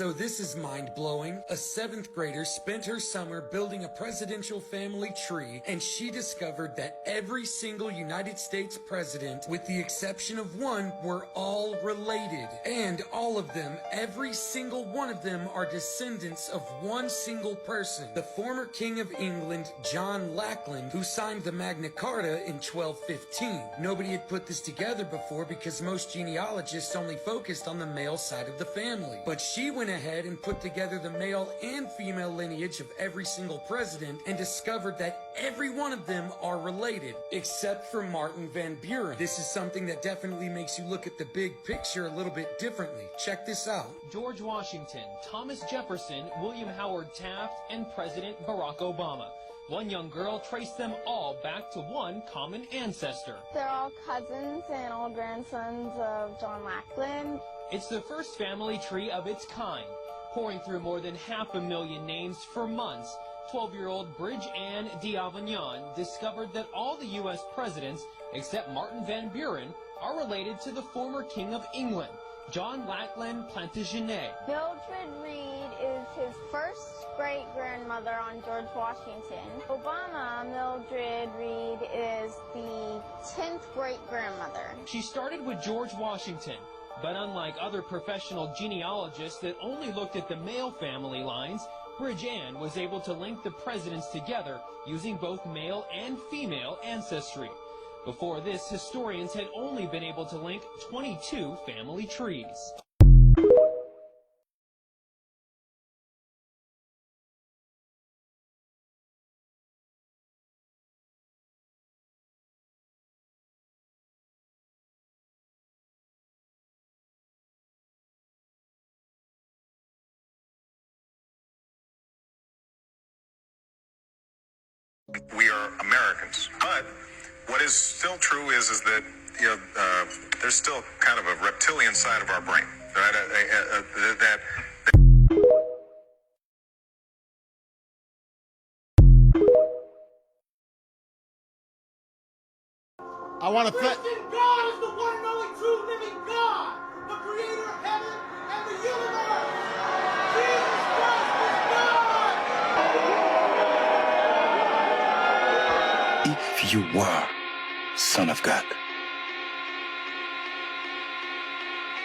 So this is mind-blowing. A 7th grader spent her summer building a presidential family tree, and she discovered that every single United States president, with the exception of one, were all related. And all of them, every single one of them, are descendants of one single person, the former King of England, John Lackland, who signed the Magna Carta in 1215. Nobody had put this together before because most genealogists only focused on the male side of the family. But she went ahead and put together the male and female lineage of every single president and discovered that every one of them are related, except for Martin Van Buren. This is something that definitely makes you look at the big picture a little bit differently. Check this out. George Washington, Thomas Jefferson, William Howard Taft, and President Barack Obama. One young girl traced them all back to one common ancestor. They're all cousins and all grandsons of John Lackland. It's the first family tree of its kind. Pouring through more than 500,000 names for months, 12-year-old Bridge Ann d'Avignon discovered that all the U.S. presidents, except Martin Van Buren, are related to the former King of England, John Lackland Plantagenet. Mildred Reed is his first great-grandmother on George Washington. Obama, Mildred Reed, is the 10th great-grandmother. She started with George Washington, but unlike other professional genealogists that only looked at the male family lines, Bridge Ann was able to link the presidents together using both male and female ancestry. Before this, historians had only been able to link 22 family trees. We are Americans, but what is still true is that there's still kind of a reptilian side of our brain, right? I want to thank. Christian God is the one and only true living God, the creator of heaven and the universe. Jesus Christ is God. If you were Son of God,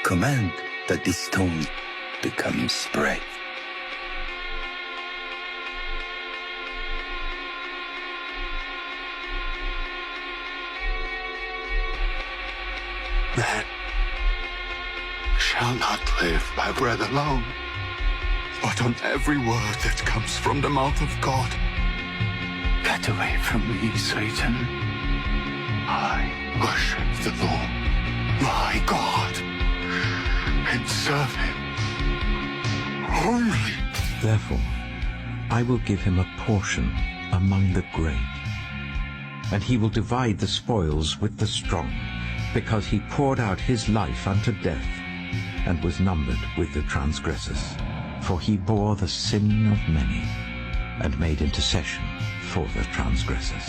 command that this stone becomes bread. Man shall not live by bread alone, but on every word that comes from the mouth of God. Get away from me, Satan. I worship the Lord, my God, and serve him only. Therefore, I will give him a portion among the great, and he will divide the spoils with the strong, because he poured out his life unto death, and was numbered with the transgressors. For he bore the sin of many, and made intercession for the transgressors.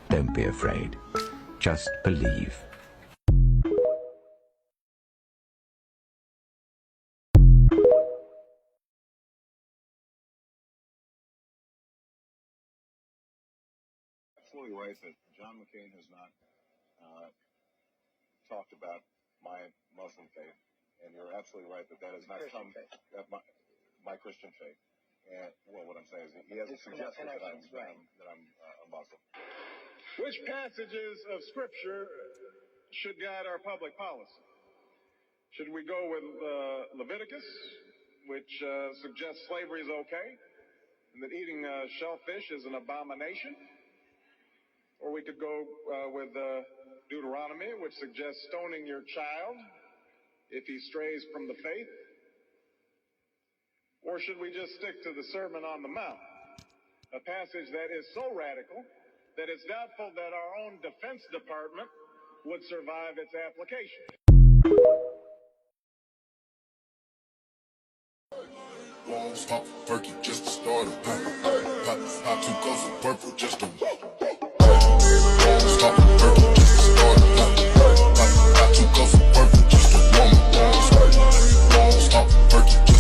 Don't be afraid. Just believe. Absolutely right that John McCain has not talked about my Muslim faith, and you're absolutely right that has not come my Christian faith. And well, what I'm saying is he hasn't suggested that I'm a Muslim. Which passages of Scripture should guide our public policy? Should we go with Leviticus, which suggests slavery is okay, and that eating shellfish is an abomination? Or we could go with Deuteronomy, which suggests stoning your child if he strays from the faith? Or should we just stick to the Sermon on the Mount, a passage that is so radical that it's doubtful that our own Defense Department would survive its application? Won't stop working just to start a pop 2 cups of purple just to won't stop working just to start a pop 2 cups of purple just to won't stop working.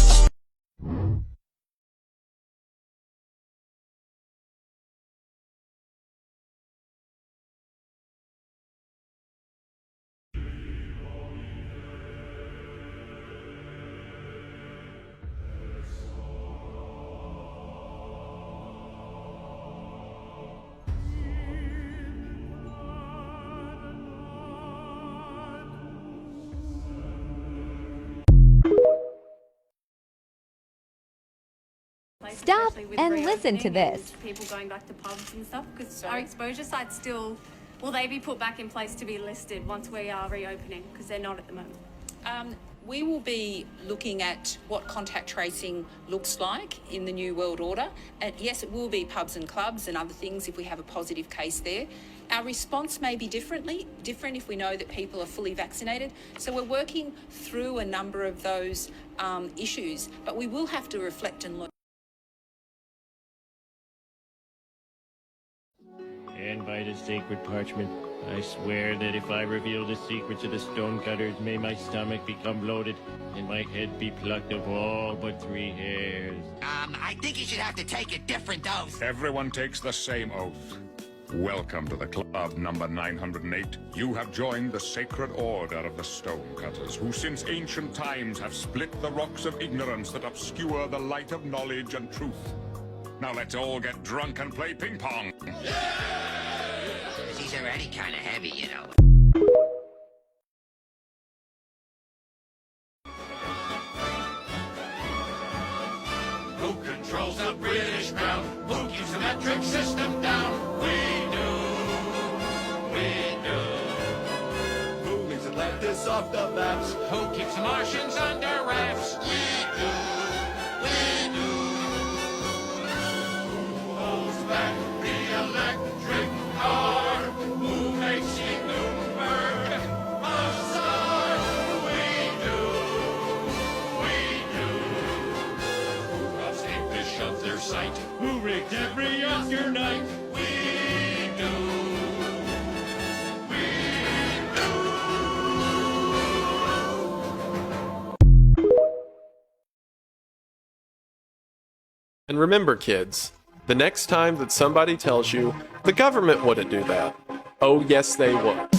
Stop and listen to this. People going back to pubs and stuff, because our exposure sites still, will they be put back in place to be listed once we are reopening? Because they're not at the moment. We will be looking at what contact tracing looks like in the new world order. And yes, it will be pubs and clubs and other things if we have a positive case there. Our response may be different if we know that people are fully vaccinated. So we're working through a number of those issues, but we will have to reflect and learn. And by the sacred parchment, I swear that if I reveal the secrets of the stonecutters, may my stomach become bloated and my head be plucked of all but 3 hairs. I think you should have to take a different oath. Everyone takes the same oath. Welcome to the club number 908. You have joined the sacred order of the stonecutters, who since ancient times have split the rocks of ignorance that obscure the light of knowledge and truth. Now let's all get drunk and play ping pong. He's already kind of heavy, you know. Who controls the British crown? Who keeps the metric system down? We do. Who leaves Atlantis off the maps? Who keeps the Martians under wraps? We do. Who holds back the electric car? Who makes Newburgh a star? We do. Who robs eight fish of their sight? Who rigged every Oscar night? We do. And remember, kids, the next time that somebody tells you the government wouldn't do that, oh yes they would.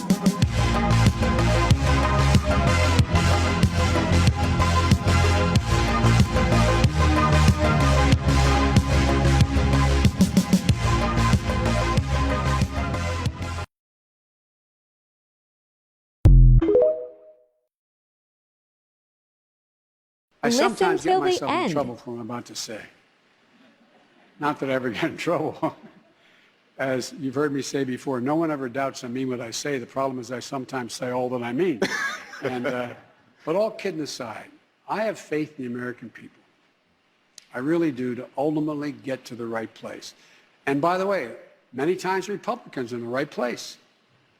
I sometimes till get the myself in end. trouble for what I'm about to say. Not that I ever get in trouble. As you've heard me say before, no one ever doubts I mean what I say. The problem is I sometimes say all that I mean. But all kidding aside, I have faith in the American people. I really do, to ultimately get to the right place. And by the way, many times Republicans are in the right place.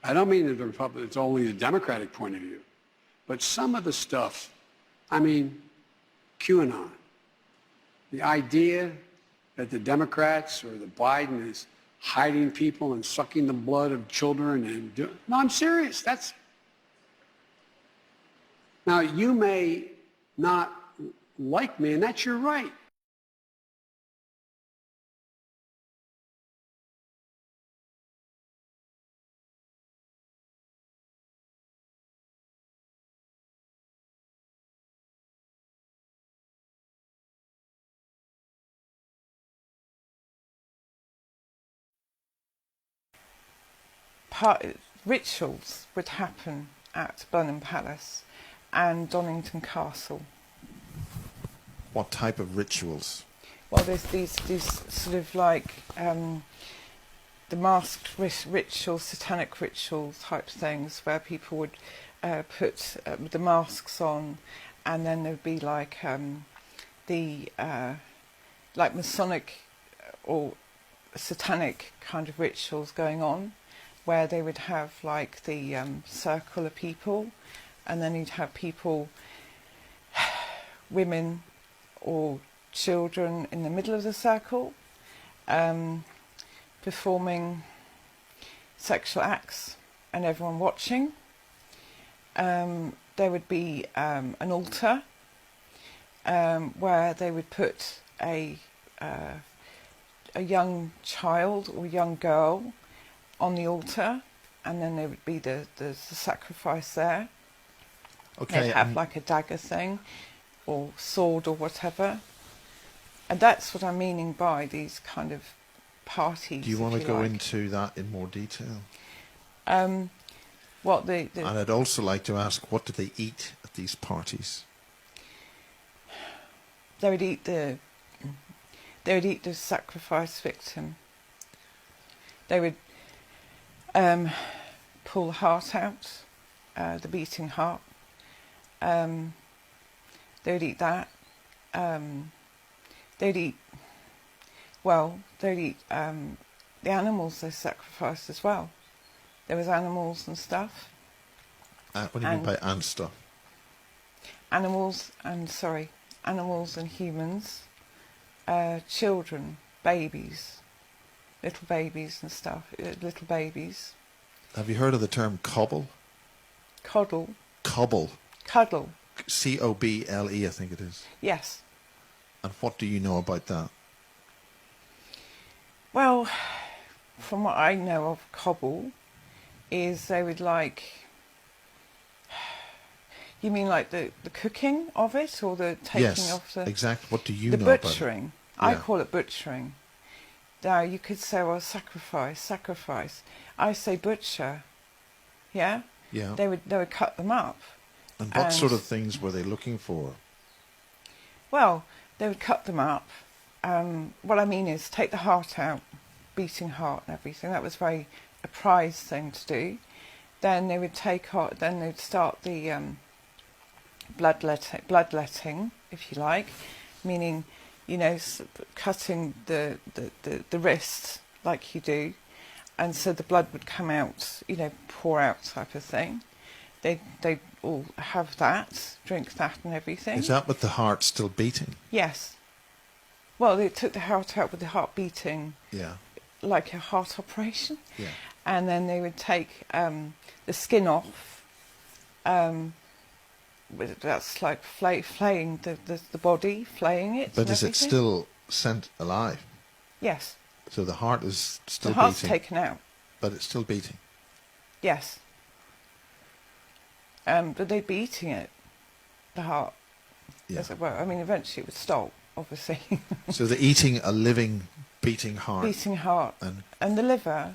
I don't mean that the Republicans, it's only the Democratic point of view. But some of the stuff, I mean, QAnon, the idea that the Democrats or the Biden is hiding people and sucking the blood of children and no, I'm serious. Now you may not like me, and that's your right. Rituals would happen at Blenheim Palace and Donington Castle. What type of rituals? Well, there's these sort of like the masked rituals, satanic ritual type things, where people would put the masks on, and then there'd be like like Masonic or satanic kind of rituals going on, where they would have like the circle of people, and then you'd have people, women or children in the middle of the circle, performing sexual acts and everyone watching. There would be an altar where they would put a young child or young girl on the altar, and then there would be the sacrifice there. Okay. They'd have like a dagger thing or sword or whatever. And that's what I'm meaning by these kind of parties. Do you want to go into that in more detail? And I'd also like to ask, what do they eat at these parties? They would eat They would eat the sacrifice victim. They would pull the heart out, the beating heart. They would eat that. They'd eat the animals they sacrificed as well. There was animals and stuff. What do you mean by and stuff? Animals and humans, children, babies, little babies and stuff, little babies. Have you heard of the term cobble? Coddle. Cobble. Cuddle. C-O-B-L-E, I think it is. Yes. And what do you know about that? Well, from what I know of cobble, is they would like... You mean like the cooking of it, or the taking off the... Yes, exactly. What do you know about it? The butchering. Yeah. I call it butchering. Now, you could say, well, sacrifice. I say butcher. Yeah? Yeah. They would cut them up. And what sort of things were they looking for? Well, they would cut them up. What I mean is take the heart out, beating heart and everything. That was very a prized thing to do. Then they would then they'd start the bloodletting, if you like, meaning, you know, cutting the wrist like you do, and so the blood would come out, you know, pour out type of thing. They'd all have that, drink that and everything. Is that with the heart still beating? Yes. Well, they took the heart out with the heart beating. Yeah. Like a heart operation. Yeah. And then they would take the skin off. That's like flaying the body, flaying it. But is it still sent alive? Yes. So the heart is still beating? The heart's taken out. But it's still beating? Yes. But they'd be eating it, the heart, as it were. I mean, eventually it would stop, obviously. So they're eating a living, beating heart? Beating heart. And the liver,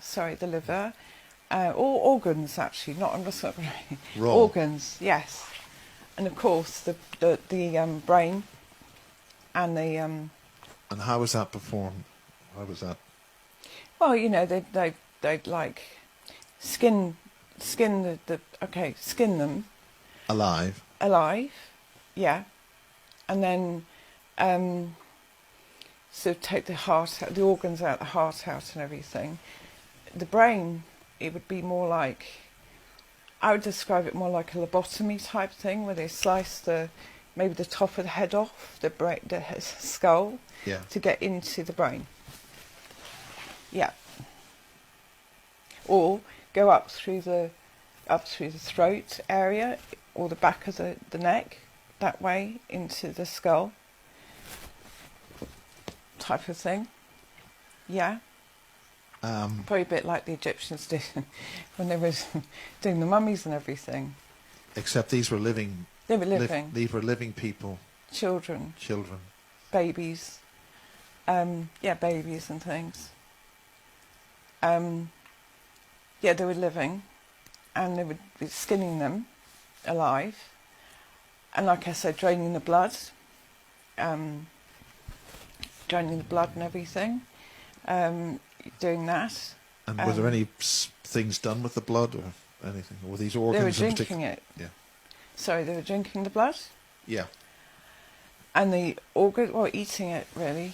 or organs, actually, not raw. Organs, yes. And of course, the brain and the... And how was that performed? How was that? Well, you know, they'd like skin them. Alive, yeah. And then so take the heart out, the organs out, the heart out and everything. The brain, it would be more like, I would describe it more like a lobotomy type thing, where they slice maybe the top of the head off, the skull, to get into the brain. Yeah. Or go up through the throat area, or the back of the neck, that way into the skull, type of thing. Yeah. Probably a bit like the Egyptians did when they were doing the mummies and everything. Except these were living. They were living. These were living people. Children. Babies. Babies and things. They were living, and they would be skinning them alive, and like I said, draining the blood and everything, doing that. And were there any things done with the blood or anything? Or were these organs? They were drinking it. Yeah. Sorry, they were drinking the blood? Yeah. And the organ, or eating it, really.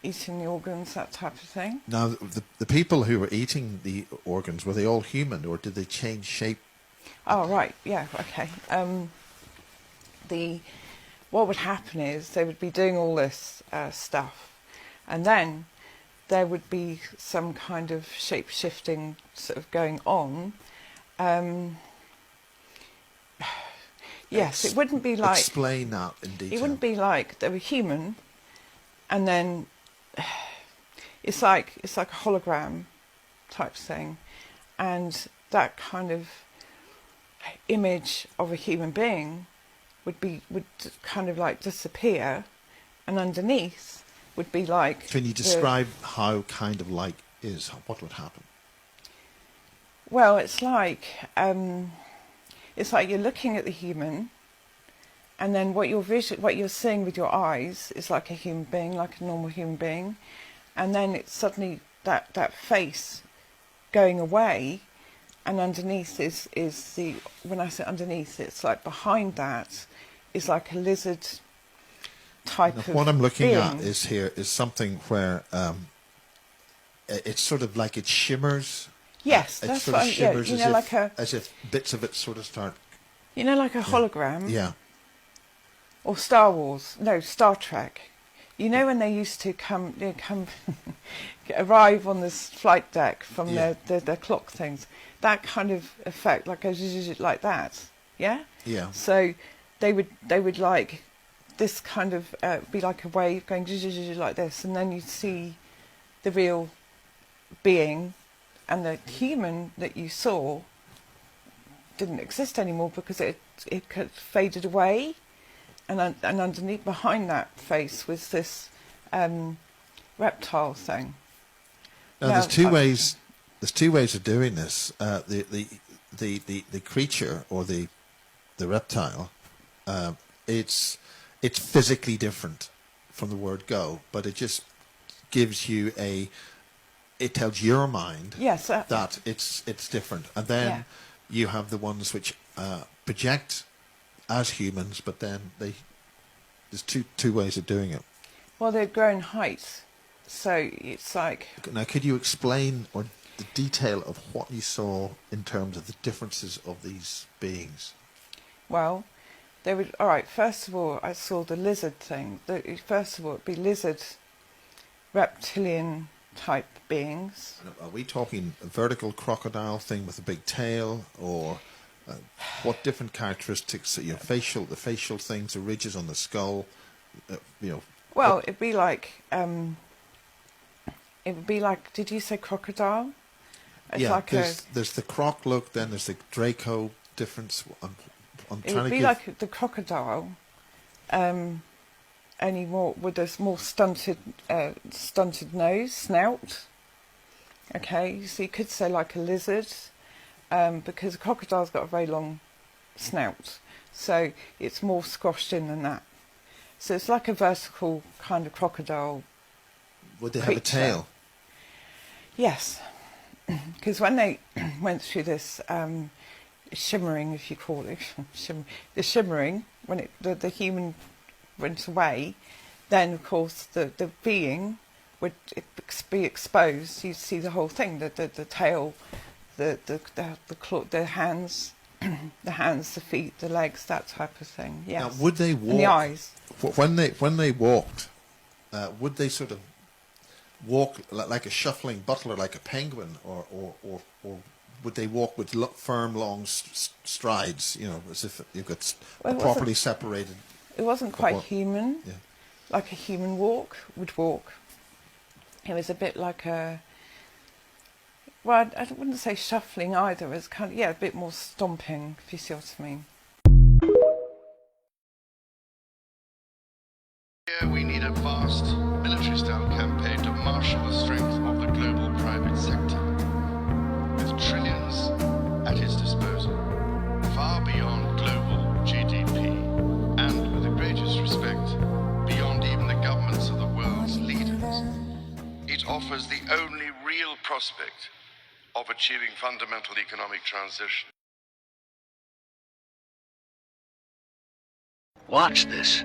Eating the organs, that type of thing. Now, the people who were eating the organs, were they all human, or did they change shape? Oh, right, yeah, okay. What would happen is they would be doing all this stuff, and then there would be some kind of shape-shifting sort of going on. Yes, it wouldn't be like... Explain that in detail. It wouldn't be like they were human, and then it's like a hologram type thing, and that kind of image of a human being would kind of like disappear, and underneath would be like... Can you describe how kind of like is? What would happen? Well, it's like you're looking at the human, and then what you're seeing with your eyes is like a human being, like a normal human being, and then it's suddenly that face going away, and underneath is the, when I say underneath, it's like behind that is like a lizard type of what I'm looking being. at is something where it's sort of like it shimmers. Yes, it that's sort of what shimmers you know, like as if bits of it sort of start. You know, like a hologram. Yeah. Or Star Trek. You know when they used to come arrive on this flight deck from their clock things, that kind of effect, like like that, yeah. Yeah. So they would like this kind of be like a wave going like this, and then you'd see the real being, and the human that you saw didn't exist anymore because it faded away. And underneath, behind that face, was this reptile thing. Now, there's two ways. There's two ways of doing this. The creature or the reptile, it's physically different from the word go, but it just gives you it tells your mind that it's different, and then you have the ones which project as humans, but then there's two ways of doing it. Well, they've grown height, so it's like. Now, could you explain or the detail of what you saw in terms of the differences of these beings? Well, they would. All right. First of all, I saw the lizard thing. First of all, it'd be lizard, reptilian type beings. Are we talking a vertical crocodile thing with a big tail, or? What different characteristics? The facial things, the ridges on the skull, Well, it'd be like. Did you say crocodile? It's like there's the croc look. Then there's the Draco difference. It would be like the crocodile, only more with a more stunted nose, snout. Okay, so you could say like a lizard. Because a crocodile's got a very long snout, so it's more squashed in than that. So it's like a vertical kind of crocodile. Would they have a tail? Yes, because when they went through this shimmering, if you call it, the shimmering, when the human went away, then of course the being would be exposed. You'd see the whole thing, the tail. The hands, the feet, the legs, that type of thing. Yes. Now, would they walk? And the eyes. When they walked, would they sort of walk like a shuffling butler, like a penguin, or would they walk with firm, long strides? As if you've got properly separated. It wasn't quite human. Yeah. Like a human would walk. It was a bit like a. Well, I wouldn't say shuffling either. It's kind of, a bit more stomping, if you see what I mean. Here we need a vast military-style campaign to marshal the strength of the global private sector, with trillions at its disposal, far beyond global GDP, and with the greatest respect, beyond even the governments of the world's leaders. It offers the only real prospect of achieving fundamental economic transition. Watch this.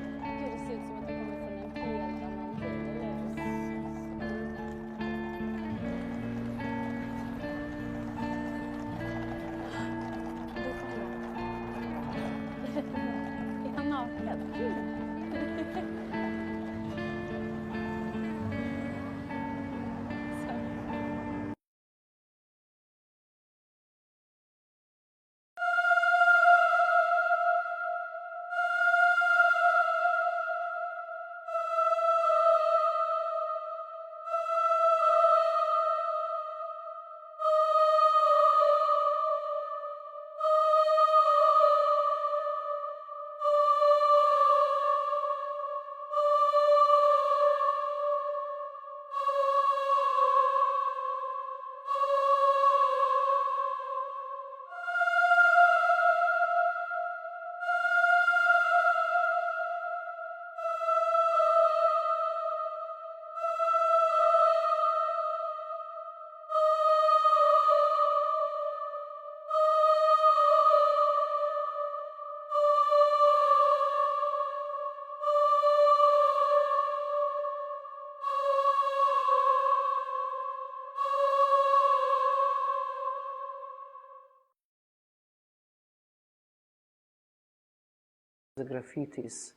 graffitis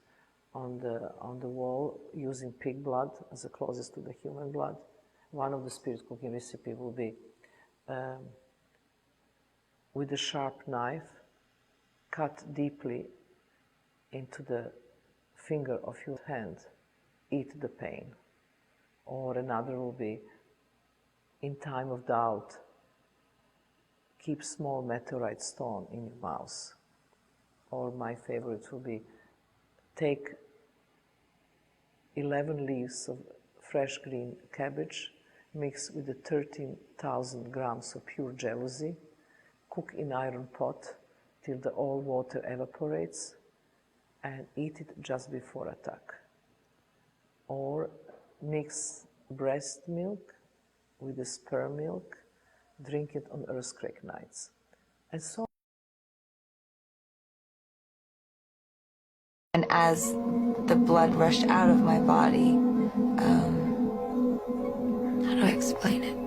on the wall using pig blood as the closest to the human blood. One of the spirit cooking recipe will be with a sharp knife, cut deeply into the finger of your hand, eat the pain. Or another will be, in time of doubt, keep small meteorite stone in your mouth. Or my favorite will be, take 11 leaves of fresh green cabbage, mix with the 13,000 grams of pure jealousy, cook in iron pot till the all water evaporates, and eat it just before attack. Or mix breast milk with the sperm milk, drink it on earthquake nights. And so. And as the blood rushed out of my body, how do I explain it?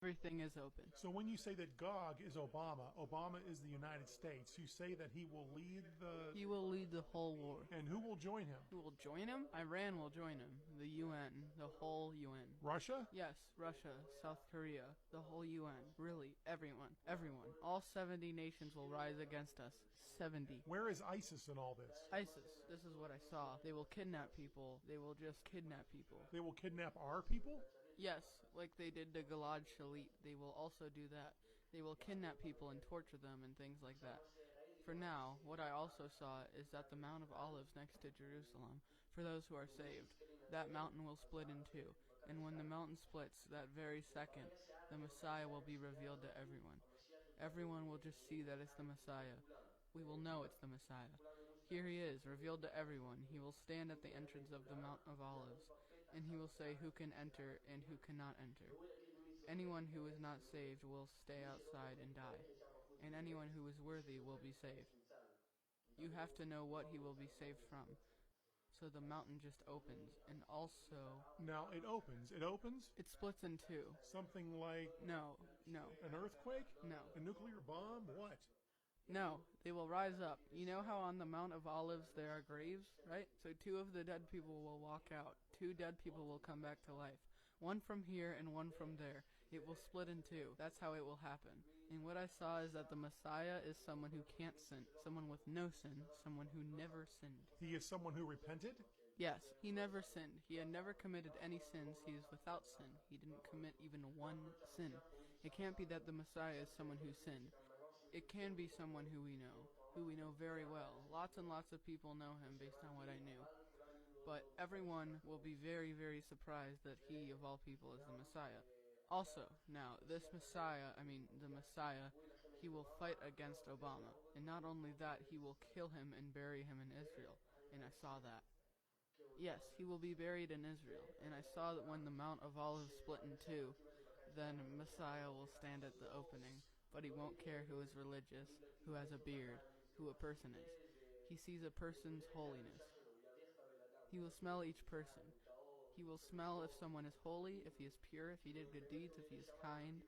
Everything is open. So when you say that Gog is Obama, Obama is the United States, you say that he will lead the... He will lead the whole war. And who will join him? Who will join him? Iran will join him. The UN. The whole UN. Russia? Yes, Russia, South Korea, the whole UN. Really, everyone. Everyone. All 70 nations will rise against us. 70. Where is ISIS in all this? ISIS. This is what I saw. They will kidnap people. They will just kidnap people. They will kidnap our people? Yes, like they did to Gilad Shalit. They will also do that. They will kidnap people and torture them and things like that. For now, what I also saw is that the Mount of Olives next to Jerusalem, for those who are saved. That mountain will split in two, and when the mountain splits, that very second, the Messiah will be revealed to everyone. Everyone will just see that it's the Messiah. We will know it's the Messiah. Here he is, revealed to everyone. He will stand at the entrance of the Mount of Olives, and he will say who can enter and who cannot enter. Anyone who is not saved will stay outside and die, and anyone who is worthy will be saved. You have to know what he will be saved from. So the mountain just opens, and also... Now, it opens. It opens? It splits in two. Something like... No. An earthquake? No. A nuclear bomb? What? No, they will rise up. You know how on the Mount of Olives there are graves, right? So 2 of the dead people will walk out. 2 dead people will come back to life. One from here and one from there. It will split in 2. That's how it will happen. And what I saw is that the Messiah is someone who can't sin. Someone with no sin. Someone who never sinned. He is someone who repented? Yes, he never sinned. He had never committed any sins. He is without sin. He didn't commit even one sin. It can't be that the Messiah is someone who sinned. It can be someone who we know very well. Lots and lots of people know him based on what I knew. But everyone will be very, very surprised that he, of all people, is the Messiah. Also, now, this Messiah, the Messiah, he will fight against Obama. And not only that, he will kill him and bury him in Israel. And I saw that. Yes, he will be buried in Israel. And I saw that when the Mount of Olives split in 2, then Messiah will stand at the opening. But he won't care who is religious, who has a beard, who a person is. He sees a person's holiness. He will smell each person. He will smell if someone is holy, if he is pure, if he did good deeds, if he is kind,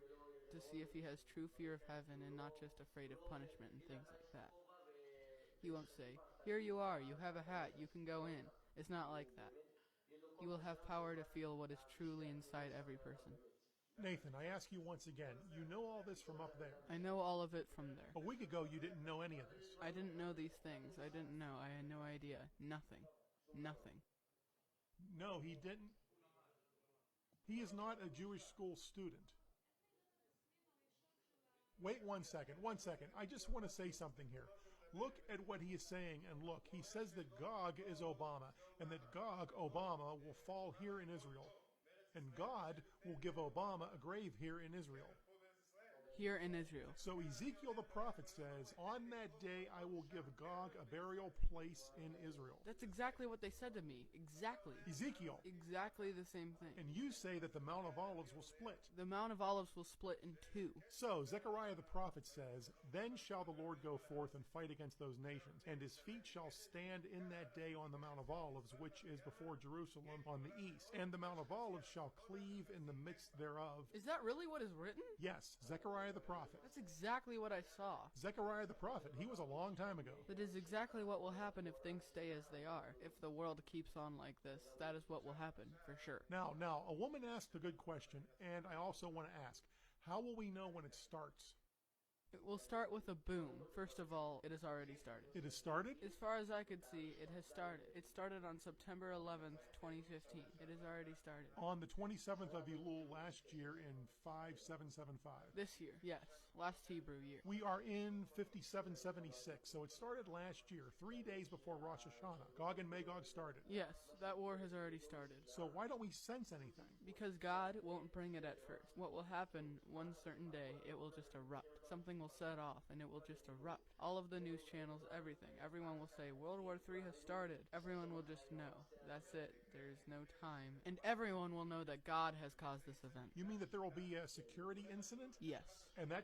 to see if he has true fear of heaven and not just afraid of punishment and things like that. He won't say, "Here you are, you have a hat, you can go in." It's not like that. He will have power to feel what is truly inside every person. Nathan, I ask you once again, you know all this from up there. I know all of it from there. A week ago, you didn't know any of this. I didn't know these things. I didn't know. I had no idea. Nothing. Nothing. No, he didn't. He is not a Jewish school student. Wait 1 second, 1 second. I just want to say something here. Look at what he is saying, and look. He says that Gog is Obama, and that Gog, Obama, will fall here in Israel. And God will give Obama a grave here in Israel. Here in Israel. So Ezekiel the prophet says, on that day I will give Gog a burial place in Israel. That's exactly what they said to me. Exactly. Ezekiel. Exactly the same thing. And you say that the Mount of Olives will split. The Mount of Olives will split in 2. So Zechariah the prophet says, then shall the Lord go forth and fight against those nations, and his feet shall stand in that day on the Mount of Olives, which is before Jerusalem on the east. And the Mount of Olives shall cleave in the midst thereof. Is that really what is written? Yes, Zechariah the prophet. That's exactly what I saw. Zechariah the prophet, he was a long time ago. That is exactly what will happen if things stay as they are. If the world keeps on like this, that is what will happen, for sure. Now, a woman asked a good question, and I also want to ask, how will we know when it starts? It will start with a boom. First of all, it has already started. It has started? As far as I could see, it has started. It started on September 11th, 2015. It has already started. On the 27th of Elul last year in 5775. This year, yes. Last Hebrew year. We are in 5776, so it started last year, 3 days before Rosh Hashanah. Gog and Magog started. Yes, that war has already started. So why don't we sense anything? Because God won't bring it at first. What will happen one certain day, it will just erupt. Something will set off and it will just erupt. All of the news channels, everything. Everyone will say World War III has started. Everyone will just know. That's it. There's no time. And everyone will know that God has caused this event. You mean that there will be a security incident? Yes. And that